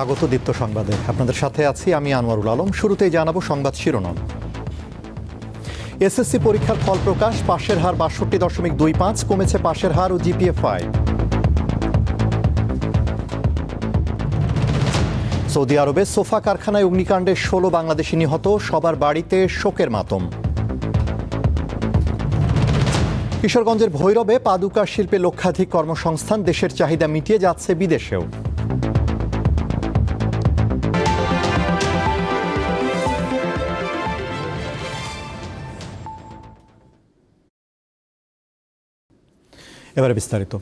স্বাগত দীপ্ত সংবাদে। আপনাদের সাথে আছি আমি আনোয়ারুল আলম। শুরুতেই জানাবো সংবাদ শিরোনাম। এসএসসি পরীক্ষার ফল প্রকাশ, পাশের হার ৬২.২৫, কমেছে পাশের হার ও জিপিএ-5। সৌদি আরবে সোফা কারখানায় অগ্নিকাণ্ডে ১৬ বাংলাদেশি নিহত, সবার বাড়িতে শোকের মাতম। কিশোরগঞ্জের ভৈরবে পাদুকা শিল্পে লক্ষাধিক কর্মসংস্থান, দেশের চাহিদা মিটিয়ে যাচ্ছে বিদেশেও। এবারে বিস্তারিত।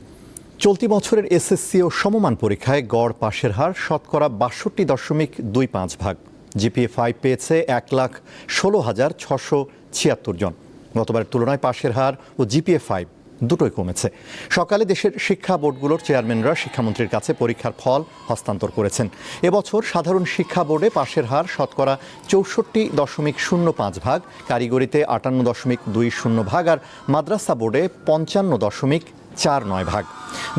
চলতি বছরের এসএসসি ও সমমান পরীক্ষায় গড় পাশের হার শতকরা ৬২.২৫ জিপিএ-5 পেয়েছে ১,১৬,৬৭৬ জন। গতবারের তুলনায় পাশের হার ও জিপিএ-5 দুটোই কমেছে। সকালে দেশের শিক্ষা বোর্ডগুলোর চেয়ারম্যানরা শিক্ষামন্ত্রীর কাছে পরীক্ষার ফল হস্তান্তর করেছেন। এবছর সাধারণ শিক্ষা বোর্ডে পাশের হার শতকরা ৬৪.০৫, কারিগরিতে ৫৮.২০ আর মাদ্রাসা বোর্ডে ৫৫.৪৯।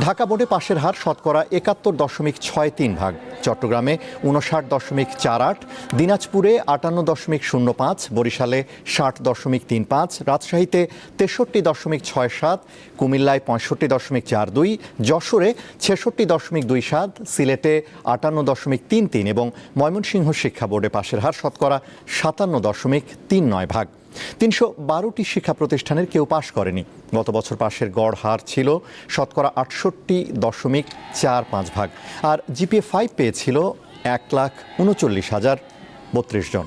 ঢাকা বোর্ডে পাশের হার শতকরা ৭১.৬৩, চট্টগ্রামে ৫৯.৪৮, দিনাজপুরে ৫৮.০৫, বরিশালে ৬০.৩৫, রাজশাহীতে ৬৩.৬৭, কুমিল্লায় ৬৫.৪২, যশোরে ৬৬.২৭, সিলেটে ৫৮.৩৩ এবং ময়মনসিংহ শিক্ষা বোর্ডে পাশের হার শতকরা ৫৭.৩৯। ৩১২টি শিক্ষা প্রতিষ্ঠানের কেউ পাশ করেনি। গত বছর পাশের গড় হার ছিল শতকরা ৬৮.৪৫, আর জিপিএ-5 পেয়েছিল ১,৩৯,০৩২ জন।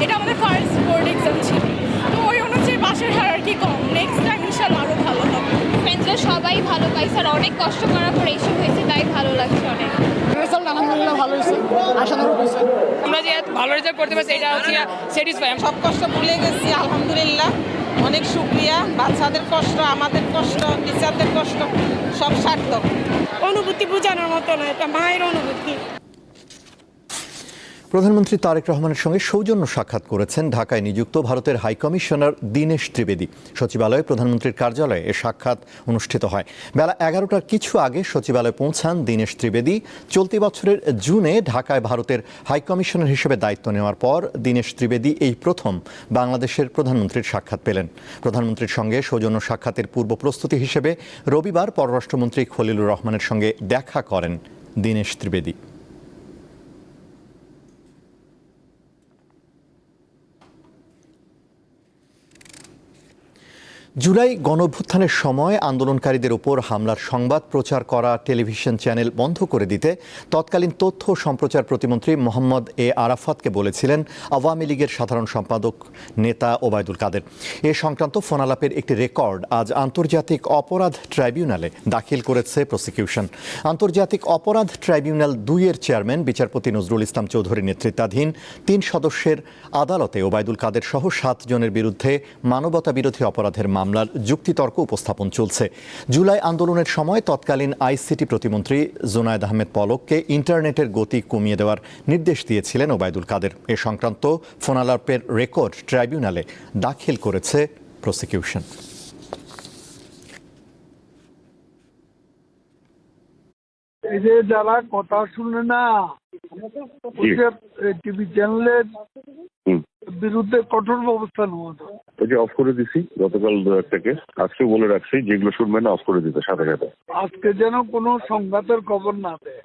এটা আমাদের ফার্স্ট বোর্ড এক্সাম ছিল, তো ওই অনুযায়ী পাশের হার আর কি কম। নেক্সট টাইম ইনশাআল্লাহ আরও ভালো হবে। ফ্রেন্ডসরা সবাই ভালো পাইছে আর অনেক কষ্ট করার পর এইসব হয়েছে, তাই ভালো লাগছে অনেক। রেজাল্ট আলহামদুলিল্লাহ ভালো হয়েছে, আশানুরূপ হয়েছে। আমরা যে ভালো রেজাল্ট করতে পারছি এটা হচ্ছে স্যাটিসফাই। সব কষ্ট ভুলে গেছি আলহামদুলিল্লাহ, অনেক শুক্রিয়া। বাচ্চাদের কষ্ট, আমাদের কষ্ট, টিচারদের কষ্ট, সব সার্থক। অনুভূতি বোঝানোর মতো না, এটা মায়ের অনুভূতি। প্রধানমন্ত্রী তারেক রহমানের সঙ্গে সৌজন্য সাক্ষাৎ করেছেন ঢাকায় নিযুক্ত ভারতের হাইকমিশনার দীনেশ ত্রিবেদী। সচিবালয়ে প্রধানমন্ত্রীর কার্যালয়ে এ সাক্ষাৎ অনুষ্ঠিত হয়। বেলা ১১টার কিছু আগে সচিবালয়ে পৌঁছান দীনেশ ত্রিবেদী। চলতি বছরের জুনে ঢাকায় ভারতের হাইকমিশনার হিসেবে দায়িত্ব নেওয়ার পর দীনেশ ত্রিবেদী এই প্রথম বাংলাদেশের প্রধানমন্ত্রীর সাক্ষাৎ পেলেন। প্রধানমন্ত্রীর সঙ্গে সৌজন্য সাক্ষাতের পূর্ব প্রস্তুতি হিসেবে রবিবার পররাষ্ট্রমন্ত্রী খলিলুর রহমানের সঙ্গে দেখা করেন দীনেশ ত্রিবেদী। জুলাই গণঅভ্যুত্থানের সময় আন্দোলনকারীদের উপর হামলার সংবাদ প্রচার করা টেলিভিশন চ্যানেল বন্ধ করে দিতে তৎকালীন তথ্য ও সম্প্রচার প্রতিমন্ত্রী মোহাম্মদ এ আরাফাতকে বলেছিলেন আওয়ামী লীগের সাধারণ সম্পাদক নেতা ওবায়দুল কাদের। এ সংক্রান্ত ফোনালাপের একটি রেকর্ড আজ আন্তর্জাতিক অপরাধ ট্রাইব্যুনালে দাখিল করেছে প্রসিকিউশন। আন্তর্জাতিক অপরাধ ট্রাইব্যুনাল ২-এর চেয়ারম্যান বিচারপতি নজরুল ইসলাম চৌধুরী নেতৃত্বাধীন ৩ সদস্যের আদালতে ওবায়দুল কাদের সহ ৭ জনের বিরুদ্ধে মানবতাবিরোধী অপরাধের মামলার যুক্তিতর্ক উপস্থাপন চলছে। জুলাই আন্দোলনের সময় তৎকালীন আইসিটি প্রতিমন্ত্রী জুনায়েদ আহমেদ পলককে ইন্টারনেটের গতি কমিয়ে দেওয়ার নির্দেশ দিয়েছিলেন ওবায়দুল কাদের। এ সংক্রান্ত ফোনালাপের রেকর্ড ট্রাইব্যুনালে দাখিল করেছে প্রসিকিউশন। এই যে যারা কথা শুনে না, টিভি চ্যানেলের বিরুদ্ধে কঠোর ব্যবস্থা নেওয়া হবে। ওই যে অফ করে দিছি গতকাল থেকে, আজকে বলে রাখছি যেগুলো শুনবে না অফ করে দিতে সাথে সাথে। আজকে যেন কোনো সংঘাতের খবর না দেয়।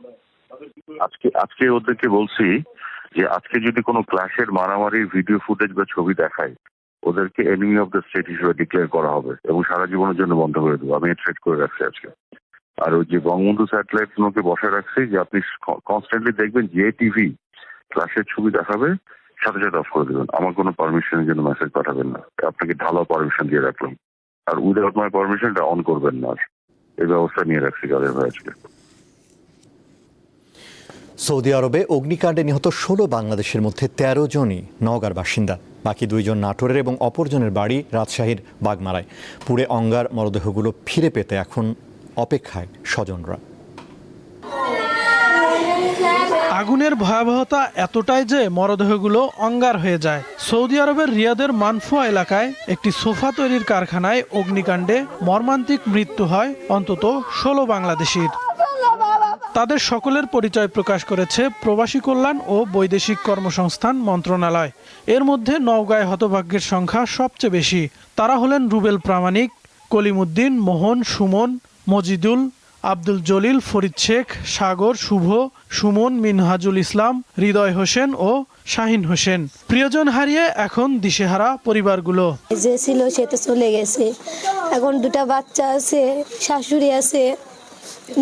আজকে ওদেরকে বলছি যে আজকে যদি কোনো ক্লাসের মারামারির ভিডিও ফুটেজ বা ছবি দেখায়, ওদেরকে এনিমি অফ দ্য স্টেট হিসেবে ডিক্লেয়ার করা হবে এবং সারা জীবনের জন্য বন্ধ করে দেবো। আমি থ্রেট করে রাখছি আজকে। আর ওই যে বঙ্গবন্ধু স্যাটেলাইট গুলোকে বসায় রাখছি যে আপনি কনস্ট্যান্টলি দেখবেন যে টিভি ক্লাসের ছবি দেখাবে সাথে সাথে অফ করে দেবেন। আমার কোনো পারমিশনের জন্য মেসেজ পাঠাবেন না। আপনাকে ঢালাও পারমিশন দিয়ে রাখলাম। আর উইদাউট মাই পারমিশনটা অন করবেন না। এই ব্যবস্থা নিয়ে রাখছি কাদের ভাই আজকে। সৌদি আরবে অগ্নিকাণ্ডে নিহত ১৬ বাংলাদেশের মধ্যে ১৩ জনই নওগাঁর বাসিন্দা। বাকি 2 জন নাটোরের এবং অপরজনের বাড়ি রাজশাহীর বাগমারায়। পুড়ে অঙ্গার মরদেহগুলো ফিরে পেতে এখন অপেক্ষায় স্বজনরা। আগুনের ভয়াবহতা এতটাই যে মরদেহগুলো অঙ্গার হয়ে যায়। সৌদি আরবের রিয়াদের মানফুয়া এলাকায় একটি সোফা তৈরির কারখানায় অগ্নিকাণ্ডে মর্মান্তিক মৃত্যু হয় অন্তত 16 বাংলাদেশির। তাদের সকলের পরিচয় প্রকাশ করেছে প্রবাসী কল্যাণ ও বৈদেশিক কর্মসংস্থান মন্ত্রণালয়। এর মধ্যে নওগাঁয় হতভাগ্যের সংখ্যা সবচেয়ে বেশি। তারা হলেন রুবেল প্রামাণিক, কলিমুদ্দিন, মোহন, সুমন, মজিদুল, আব্দুল জলিল, ফরিদ শেখ, সাগর, শুভ, সুমন, মিনহাজুল ইসলাম, হৃদয় হোসেন ও শাহিন হোসেন। প্রিয়জন হারিয়ে এখন দিশেহারা পরিবারগুলো। যে ছিল সে তো চলে গেছে, এখন দুটা বাচ্চা আছে, শাশুড়ি আছে,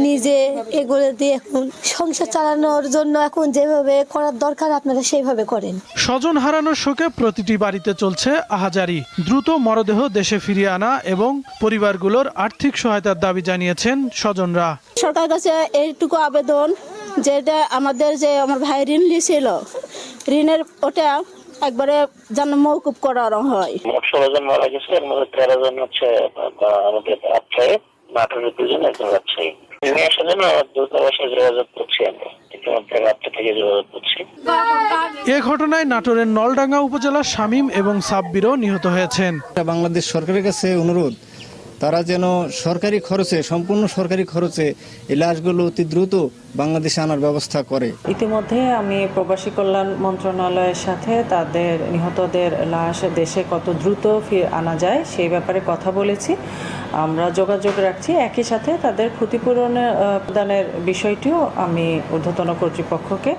নিজে এগুলো দিয়ে এখন সংসার চালানোর জন্য এখন যেভাবে করার দরকার আপনারা সেইভাবে করেন। স্বজন হারানোর শোকে প্রতিটি বাড়িতে চলছে আহাজারি। দ্রুত মরদেহ দেশে ফিরিয়ে আনা এবং পরিবারগুলোর আর্থিক সহায়তার দাবি জানিয়েছেন স্বজনরা। সরকারের কাছে এইটুকু আবেদন, যেটা আমাদের যে আমার ভাই ঋণ নিয়েছিল, ঋণের ওটা একবারে যেন মওকুফ করানো হয়। 16 জন মারা গেছে, এর মধ্যে 13 জন হচ্ছে আমাদের আত্মীয়, নাটোরের 2 জন, একজন রাজশাহী। এ ঘটনায় নাটোরের নলডাঙ্গা উপজেলার শামীম এবং সাব্বিরও নিহত হয়েছেন। বাংলাদেশ সরকারের কাছে অনুরোধ, তারা যেন সরকারি খরচে, সম্পূর্ণ সরকারি খরচে এই লাশগুলো অতি দ্রুত বাংলাদেশে আনার ব্যবস্থা করে। ইতিমধ্যে আমি প্রবাসী কল্যাণ মন্ত্রণালয়ের সাথে তাদের নিহতদের লাশ দেশে কত দ্রুত আনা যায় সেই ব্যাপারে কথা বলেছি। আমরা যোগাযোগ রাখছি। একই সাথে তাদের ক্ষতিপূরণ প্রদানের বিষয়টিও আমি ঊর্ধ্বতন কর্তৃপক্ষকে।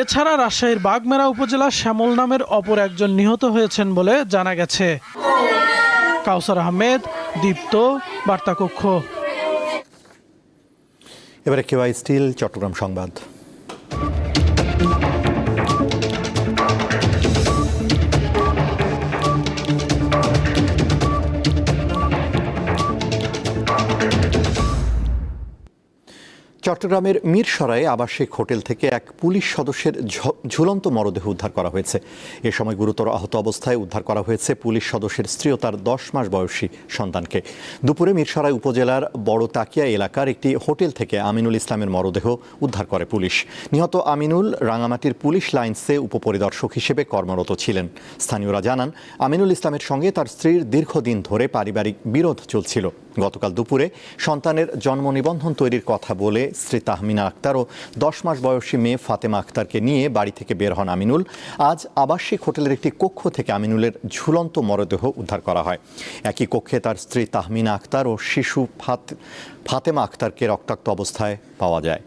এছাড়া রাজশাহীর বাগমারা উপজেলার শ্যামল নামের অপর একজন নিহত হয়েছেন বলে জানা গেছে। কাউসার আহমেদ, দীপ্ত, বার্তাকক্ষ। এবারে কেওয়াই স্টিল চট্টগ্রাম সংবাদ। চট্টগ্রামের মিরসরাইয়ে আবাসিক হোটেল থেকে এক পুলিশ সদস্যের ঝুলন্ত মরদেহ উদ্ধার করা হয়েছে। এ সময় গুরুতর আহত অবস্থায় উদ্ধার করা হয়েছে পুলিশ সদস্যের স্ত্রী ও তার 10 মাস বয়সী সন্তানকে। দুপুরে মিরসরাই উপজেলার বড় তাকিয়া এলাকার একটি হোটেল থেকে আমিনুল ইসলামের মরদেহ উদ্ধার করে পুলিশ। নিহত আমিনুল রাঙামাটির পুলিশ লাইন্সে উপপরিদর্শক হিসেবে কর্মরত ছিলেন। স্থানীয়রা জানান, আমিনুল ইসলামের সঙ্গে তার স্ত্রীর দীর্ঘদিন ধরে পারিবারিক বিরোধ চলছিল। গতকাল দুপুরে সন্তানের জন্ম নিবন্ধন তৈরির কথা বলে স্ত্রী তাহমিনা আক্তার ও 10 মাস বয়সী মেয়ে ফাতেমা আক্তারকে নিয়ে বাড়ি থেকে বের হন আমিনুল। আজ আবাসিক হোটেলের একটি কক্ষ থেকে আমিনুলের ঝুলন্ত মরদেহ উদ্ধার করা হয়। একই কক্ষে তার স্ত্রী তাহমিনা আক্তার ও শিশু ফাতেমা আক্তারকে রক্তাক্ত অবস্থায় পাওয়া যায়।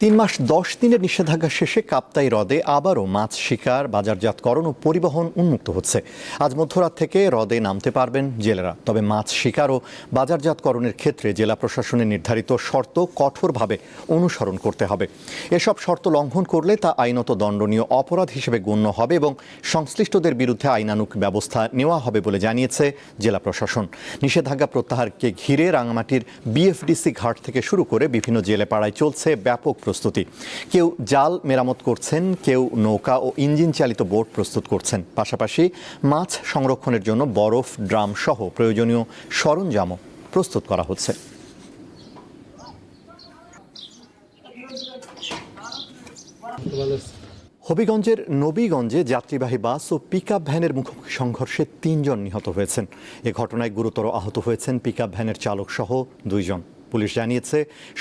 3 মাস 10 দিনের নিষেধাজ্ঞা শেষে কাপ্তাই হ্রদে আবারও মাছ শিকার, বাজারজাতকরণ ও পরিবহন উন্মুক্ত হচ্ছে। আজ মধ্যরাত থেকে হ্রদে নামতে পারবেন জেলেরা। তবে মাছ শিকার ও বাজারজাতকরণের ক্ষেত্রে জেলা প্রশাসনের নির্ধারিত শর্ত কঠোরভাবে অনুসরণ করতে হবে। এসব শর্ত লঙ্ঘন করলে তা আইনত দণ্ডনীয় অপরাধ হিসেবে গণ্য হবে এবং সংশ্লিষ্টদের বিরুদ্ধে আইনানুগ ব্যবস্থা নেওয়া হবে বলে জানিয়েছে জেলা প্রশাসন। নিষেধাজ্ঞা প্রত্যাহারকে ঘিরে রাঙামাটির বিএফডিসি ঘাট থেকে শুরু করে বিভিন্ন জেলেপাড়ায় চলছে ব্যাপক প্রস্তুতি। কেউ জাল মেরামত করছেন, কেউ নৌকা ও ইঞ্জিন চালিত বোট প্রস্তুত করছেন। পাশাপাশি মাছ সংরক্ষণের জন্য বরফ, ড্রাম সহ প্রয়োজনীয় সরঞ্জামও প্রস্তুত করা হচ্ছে। হবিগঞ্জের নবীগঞ্জে যাত্রীবাহী বাস ও পিকআপ ভ্যানের মুখোমুখি সংঘর্ষে 3 জন নিহত হয়েছেন। এ ঘটনায় গুরুতর আহত হয়েছেন পিকআপ ভ্যানের চালক সহ 2 জন। পুলিশ জানিয়েছে,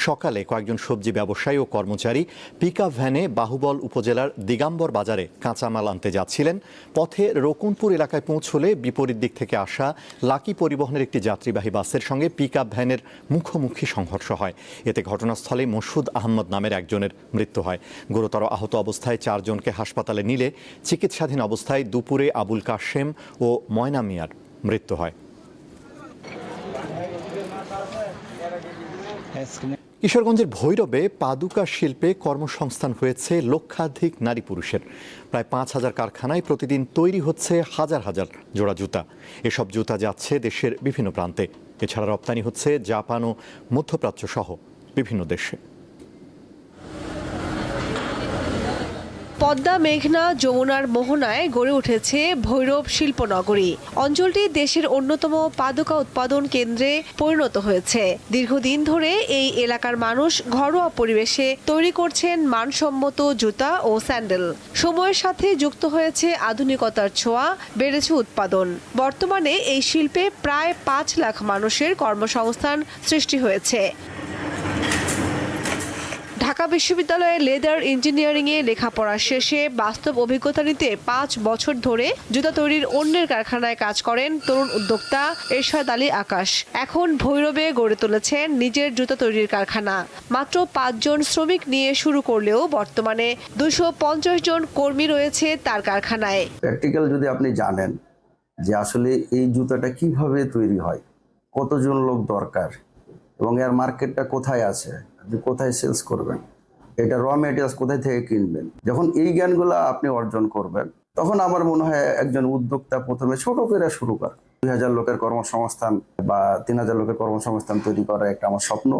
সকালে কয়েকজন সবজি ব্যবসায়ী ও কর্মচারী পিকআপ ভ্যানে বাহুবল উপজেলার দিগাম্বর বাজারে কাঁচামাল আনতে যাচ্ছিলেন। পথে রকুনপুর এলাকায় পৌঁছলে বিপরীত দিক থেকে আসা লাকি পরিবহনের একটি যাত্রীবাহী বাসের সঙ্গে পিকআপ ভ্যানের মুখোমুখি সংঘর্ষ হয়। এতে ঘটনাস্থলে মসুদ আহমদ নামের একজনের মৃত্যু হয়। গুরুতর আহত অবস্থায় 4 জনকে হাসপাতালে নিলে চিকিৎসাধীন অবস্থায় দুপুরে আবুল কাশেম ও ময়না মিয়ার মৃত্যু হয়। কিশোরগঞ্জের ভৈরবে পাদুকা শিল্পে কর্মসংস্থান হয়েছে লক্ষাধিক নারী পুরুষের। প্রায় 5000 কারখানায় প্রতিদিন তৈরি হচ্ছে হাজার হাজার জোড়া জুতা। এসব জুতা যাচ্ছে দেশের বিভিন্ন প্রান্তে। এছাড়া রপ্তানি হচ্ছে জাপান ও মধ্যপ্রাচ্য সহ বিভিন্ন দেশে। পদ্মা, মেঘনা, যমুনার মোহনায় গড়ে উঠেছে ভৈরব শিল্পনগরী। অঞ্চলটি দেশের অন্যতম পাদুকা উৎপাদন কেন্দ্রে পরিণত হয়েছে। দীর্ঘদিন ধরে এই এলাকার মানুষ ঘরোয়া পরিবেশে তৈরি করছেন মানসম্মত জুতা ও স্যান্ডেল। সময়ের সাথে যুক্ত হয়েছে আধুনিকতার ছোঁয়া, বেড়েছে উৎপাদন। বর্তমানে এই শিল্পে প্রায় 5 লাখ মানুষের কর্মসংস্থান সৃষ্টি হয়েছে। ঢাকা বিশ্ববিদ্যালয়ে লেদার ইঞ্জিনিয়ারিংয়ে লেখাপড়া শেষে বাস্তব অভিজ্ঞতা নিতে 5 বছর ধরে জুতা তৈরির অন্যের কারখানায় কাজ করেন তরুণ উদ্যোক্তা এরশাদ আলী আকাশ। এখন ভৈরবে গড়ে তুলেছেন নিজের জুতা তৈরির কারখানা। মাত্র 5 জন শ্রমিক নিয়ে শুরু করলেও বর্তমানে 250 জন কর্মী রয়েছে তার কারখানায়। প্র্যাকটিক্যাল যদি আপনি জানেন যে আসলে এই জুতাটা কিভাবে তৈরি হয়, কতজন লোক দরকার এবং এর মার্কেটটা কোথায় আছে, আপনি কোথায় সেলস করবেন, এটা র মেটেরিয়ালস কোথায় থেকে কিনবেন, যখন এই জ্ঞানগুলো আপনি অর্জন করবেন তখন আমার মনে হয় একজন উদ্যোক্তা প্রথমে ছোট করে শুরু করে 2000 লোকের কর্মসংস্থান বা 3000 লোকের কর্মসংস্থান তৈরি করা একটা আমার স্বপ্ন।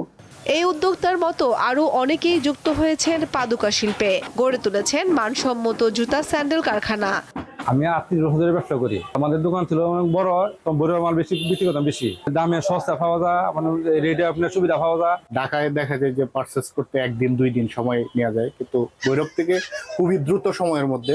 এই উদ্যোক্তার মতো আরো অনেকেই যুক্ত হয়েছেন পাদুকা শিল্পে, গড়ে তুলেছেন মানসম্মত জুতা স্যান্ডেল কারখানা। আমি 38 বছর ব্যবসা করি। আমাদের দোকান ছিল অনেক বড়, বড় মাল বেশি বিক্রি করতাম, বেশি দামে সস্তা পাওয়া যায়, মানে রেটে আপনার সুবিধা পাওয়া যায়। ঢাকায় দেখা যায় যে পারচেস করতে 1 দিন 2 দিন সময় নেওয়া যায়, কিন্তু ভৈরব থেকে খুবই দ্রুত সময়ের মধ্যে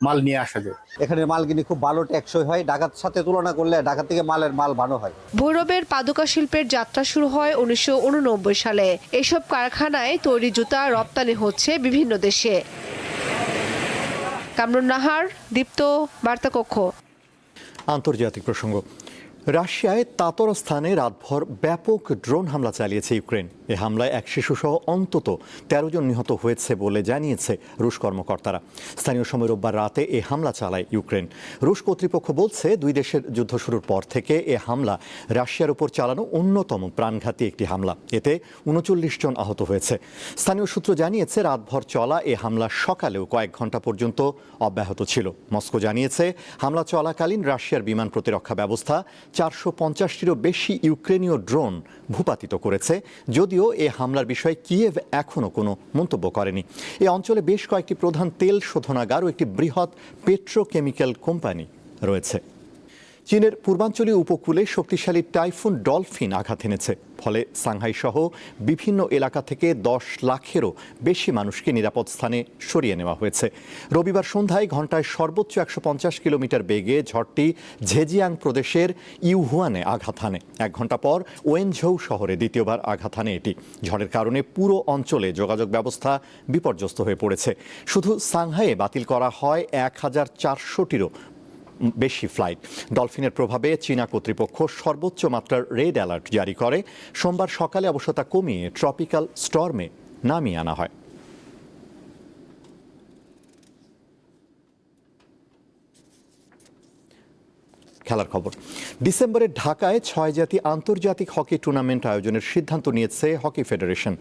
মাল নিয়ে আসা যায়। এখানে মাল কিনে খুব ভালো টেকসই হয়, ঢাকার সাথে তুলনা করলে ঢাকা থেকে মাল ভালো হয়। ভৈরবের পাদুকা শিল্পের যাত্রা শুরু হয় 1989 সালে। এসব কারখানায় তৈরি জুতা রপ্তানি হচ্ছে বিভিন্ন দেশে। কামরুন নাহার, দীপ্ত, বার্তাকক্ষ। আন্তর্জাতিক প্রসঙ্গ। রাশিয়ায় তাতরস্থানে রাতভর ব্যাপক ড্রোন হামলা চালিয়েছে ইউক্রেন। এ হামলায় 1 শিশুসহ অন্তত 13 জন নিহত হয়েছে বলে জানিয়েছে রুশ কর্মকর্তারা। স্থানীয় সময় রোববার রাতে এ হামলা চালায় ইউক্রেন। রুশ কর্তৃপক্ষ বলছে, 2 দেশের যুদ্ধ শুরুর পর থেকে এ হামলা রাশিয়ার উপর চালানো অন্যতম প্রাণঘাতী একটি হামলা। এতে 39 জন আহত হয়েছে। স্থানীয় সূত্র জানিয়েছে, রাতভর চলা এ হামলা সকালেও কয়েক ঘন্টা পর্যন্ত অব্যাহত ছিল। মস্কো জানিয়েছে, হামলা চলাকালীন রাশিয়ার বিমান প্রতিরক্ষা ব্যবস্থা 450টিরও বেশি ইউক্রেনীয় ড্রোন ভূপাতিত করেছে। যদিও এ হামলার বিষয়ে কিয়েভ এখনও কোনো মন্তব্য করেনি। এই অঞ্চলে বেশ কয়েকটি প্রধান তেল শোধনাগার ও একটি বৃহৎ পেট্রোকেমিক্যাল কোম্পানি রয়েছে। চীনের পূর্বাঞ্চলীয় উপকূলে শক্তিশালী টাইফুন ডলফিন আঘাত এনেছে। ফলে সাংহাই সহ বিভিন্ন এলাকা থেকে 10 লাখেরও বেশি মানুষকে নিরাপদ স্থানে সরিয়ে নেওয়া হয়েছে। রবিবার সন্ধ্যায় ঘন্টায় সর্বোচ্চ 150 কিলোমিটার বেগে ঝড়টি ঝেজিয়াং প্রদেশের ইউহুয়ানে আঘাত হানে। 1 ঘন্টা পর ওয়েনঝৌ শহরে দ্বিতীয়বার আঘাত হানে এটি। ঝড়ের কারণে পুরো অঞ্চলে যোগাযোগ ব্যবস্থা বিপর্যস্ত হয়ে পড়েছে। শুধু সাংহাইয়ে বাতিল করা হয় 1400টিরও বেশি ফ্লাইট। ডলফিনের প্রভাবে চীনা কর্তৃপক্ষ সর্বোচ্চ মাত্রার রেড অ্যালার্ট জারি করে। সোমবার সকালে অবশ্য তা কমিয়ে ট্রপিক্যাল স্টর্মে নামিয়ে আনা হয়। খেলার খবর। ডিসেম্বরে ঢাকায় 6 জাতি আন্তর্জাতিক হকি টুর্নামেন্ট আয়োজনের সিদ্ধান্ত নিয়েছে হকি ফেডারেশন।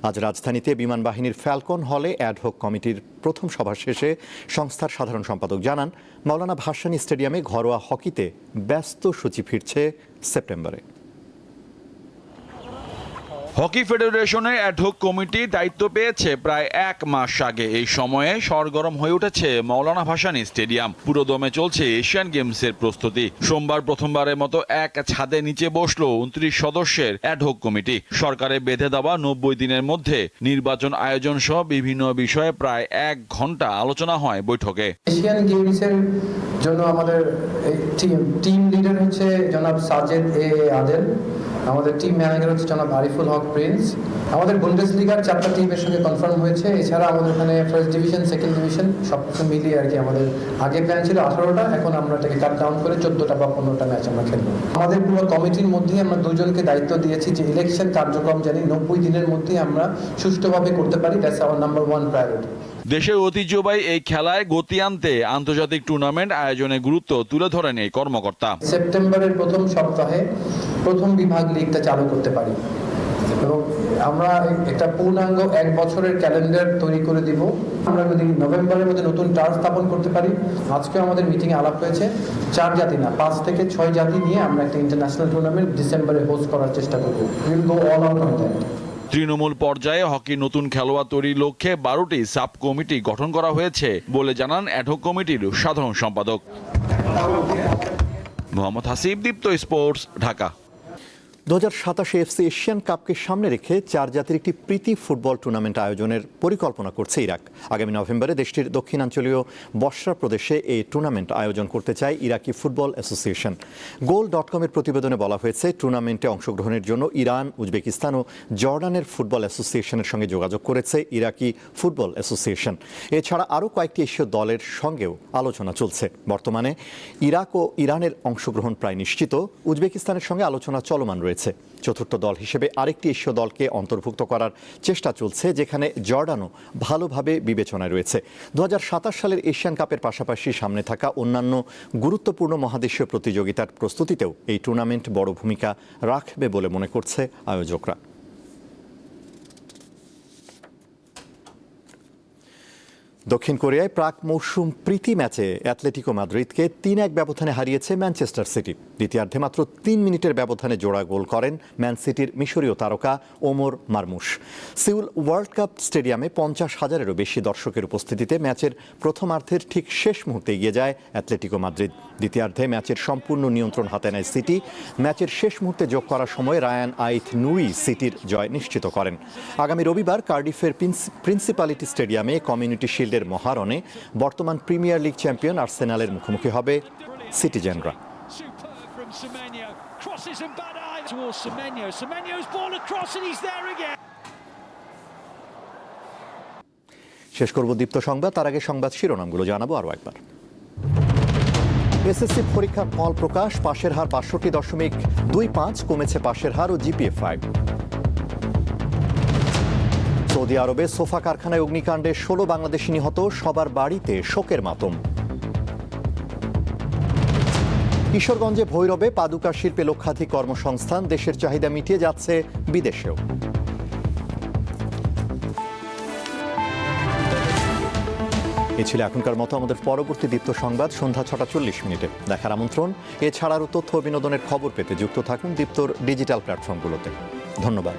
আজ রাজধানীতে বিমান বাহিনীর ফ্যালকন হলে অ্যাডহক কমিটির প্রথম সভা শেষে সংস্থার সাধারণ সম্পাদক জানান, মাওলানা ভাসানী স্টেডিয়ামে ঘরোয়া হকিতে ব্যস্ত সূচি ফিরছে সেপ্টেম্বরে। হকি ফেডারেশনের অ্যাডহক কমিটি দায়িত্ব পেয়েছে প্রায় 1 মাস আগে। এই সময়ে সরগরম হয়ে উঠেছে মাওলানা ভাসানী স্টেডিয়াম। পুরো দমে চলছে এশিয়ান গেমসের প্রস্তুতি। সোমবার প্রথমবারের মতো এক ছাদের নিচে বসলো 29 সদস্যের অ্যাডহক কমিটি। সরকারে বেঁধে দেওয়া 90 দিনের মধ্যে নির্বাচন আয়োজন সহ বিভিন্ন বিষয়ে প্রায় 1 ঘন্টা আলোচনা হয় বৈঠকে। এশিয়ান গেমসের জন্য আমাদের টিম লিডার হচ্ছে জনাব সাজেদ এ আদেল, আমাদের টিম ম্যানেজার হচ্ছে জনাব আরিফুল হক প্রিন্স। আমাদের বুন্ডেসলিগার 4টা টিমের সঙ্গে কনফার্ম হয়েছে। এছাড়া আমাদের এখানে ফার্স্ট ডিভিশন, সেকেন্ড ডিভিশন সবকিছু মিলিয়ে আর কি আমাদের আগে প্ল্যান ছিল 18টা, এখন আমরা এটাকে কাট ডাউন করে 14টা বা 15টা ম্যাচ আমরা খেলবো। আমাদের পুরো কমিটির মধ্যেই আমরা 2 জনকে দায়িত্ব দিয়েছি যে ইলেকশন কার্যক্রম জানি 90 দিনের মধ্যে আমরা সুষ্ঠুভাবে করতে পারি। That's our number 1 priority. দেশের ঐতিহ্যবাহী এই খেলায় গতি আনতে আন্তর্জাতিক টুর্নামেন্ট আয়োজনে গুরুত্ব তুলে ধরেন এই কর্মকর্তা। সেপ্টেম্বরের প্রথম সপ্তাহে প্রথম বিভাগ লিগটা চালু করতে পারি এবং আমরা একটা পূর্ণাঙ্গ 1 বছরের ক্যালেন্ডার তৈরি করে দিব। আমরা যদি নভেম্বরের মধ্যে নতুন টার্ফ স্থাপন করতে পারি, আজকে আমাদের মিটিংয়ে আলাপ হয়েছে 4 জাতি না 5 থেকে 6 জাতি নিয়ে আমরা একটা ইন্টারন্যাশনাল টুর্নামেন্ট ডিসেম্বরে হোস্ট করার চেষ্টা করব। Will go all out on that. Trinamool পর্যায়ে হকি নতুন খেলোয়াড় তৈরির লক্ষ্যে 12টি সাব কমিটি গঠন করা হয়েছে বলে জানান অ্যাডহক কমিটির সাধারণ সম্পাদক মোহাম্মদ হাসিব, দীপ্ত স্পোর্টস, ঢাকা। 2027 এফসি এশিয়ান কাপকে সামনে রেখে 4 জাতির একটি প্রীতি ফুটবল টুর্নামেন্ট আয়োজনের পরিকল্পনা করছে ইরাক। আগামী নভেম্বরে দেশটির দক্ষিণাঞ্চলীয় বসরা প্রদেশে এই টুর্নামেন্ট আয়োজন করতে চায় ইরাকি ফুটবল অ্যাসোসিয়েশন। goal.com-এর প্রতিবেদনে বলা হয়েছে, টুর্নামেন্টে অংশগ্রহণের জন্য ইরান, উজবেকিস্তান ও জর্ডানের ফুটবল অ্যাসোসিয়েশনের সঙ্গে যোগাযোগ করেছে ইরাকি ফুটবল অ্যাসোসিয়েশন। এছাড়া আরও কয়েকটি এশীয় দলের সঙ্গেও আলোচনা চলছে। বর্তমানে ইরাক ও ইরানের অংশগ্রহণ প্রায় নিশ্চিত। উজবেকিস্তানের সঙ্গে আলোচনা চলমান রয়েছে। চতুর্থ দল হিসেবে আরেকটি এশীয় দলকে অন্তর্ভুক্ত করার চেষ্টা চলছে, যেখানে জর্ডানও ভালোভাবে বিবেচনায় রয়েছে। 2027 সালের এশিয়ান কাপের পাশাপাশি সামনে থাকা অন্যান্য গুরুত্বপূর্ণ মহাদেশীয় প্রতিযোগিতার প্রস্তুতিতেও এই টুর্নামেন্ট বড় ভূমিকা রাখবে বলে মনে করছে আয়োজকরা। দক্ষিণ কোরিয়ায় প্রাক মৌসুম প্রীতি ম্যাচে অ্যাটলেটিকো মাদ্রিদকে 3-1 ব্যবধানে হারিয়েছে ম্যানচেস্টার সিটি। দ্বিতীয়ার্ধে মাত্র 3 মিনিটের ব্যবধানে জোড়া গোল করেন ম্যান সিটির মিশরীয় তারকা ওমর মারমুশ। সিউল ওয়ার্ল্ড কাপ স্টেডিয়ামে 50,000-এরও বেশি দর্শকের উপস্থিতিতে ম্যাচের প্রথমার্ধের ঠিক শেষ মুহূর্তে এগিয়ে যায় অ্যাটলেটিকো মাদ্রিদ। দ্বিতীয়ার্ধে ম্যাচের সম্পূর্ণ নিয়ন্ত্রণ হাতে নেয় সিটি। ম্যাচের শেষ মুহূর্তে যোগ করার সময় রায়ান আইথ নুই সিটির জয় নিশ্চিত করেন। আগামী রবিবার কার্ডিফের প্রিন্সিপালিটি স্টেডিয়ামে কমিউনিটি শিল্ডের মহারণে বর্তমান প্রিমিয়ার লিগ চ্যাম্পিয়ন আর্সেনালের মুখোমুখি হবে সিটিজেনরা। শেষ করব দীপ্ত সংবাদ, তার আগে সংবাদ শিরোনামগুলো জানাবো আরও একবার। এসএসসি পরীক্ষার ফল প্রকাশ, পাশের হার ৬২.25, কমেছে পাশের হার ও জিপিএ-5। সৌদি আরবে সোফা কারখানায় অগ্নিকাণ্ডে 16 বাংলাদেশি নিহত, সবার বাড়িতে শোকের মাতম। কিশোরগঞ্জে ভৈরবে পাদুকা শিল্পে লক্ষাধিক কর্মসংস্থান, দেশের চাহিদা মিটিয়ে যাচ্ছে বিদেশেও। এ ছিল এখনকার মতো আমাদের পরবর্তী দীপ্ত সংবাদ সন্ধ্যা 6:40 দেখার আমন্ত্রণ। এছাড়াও তথ্য ও বিনোদনের খবর পেতে যুক্ত থাকুন দীপ্তর ডিজিটাল প্ল্যাটফর্মগুলোতে। ধন্যবাদ।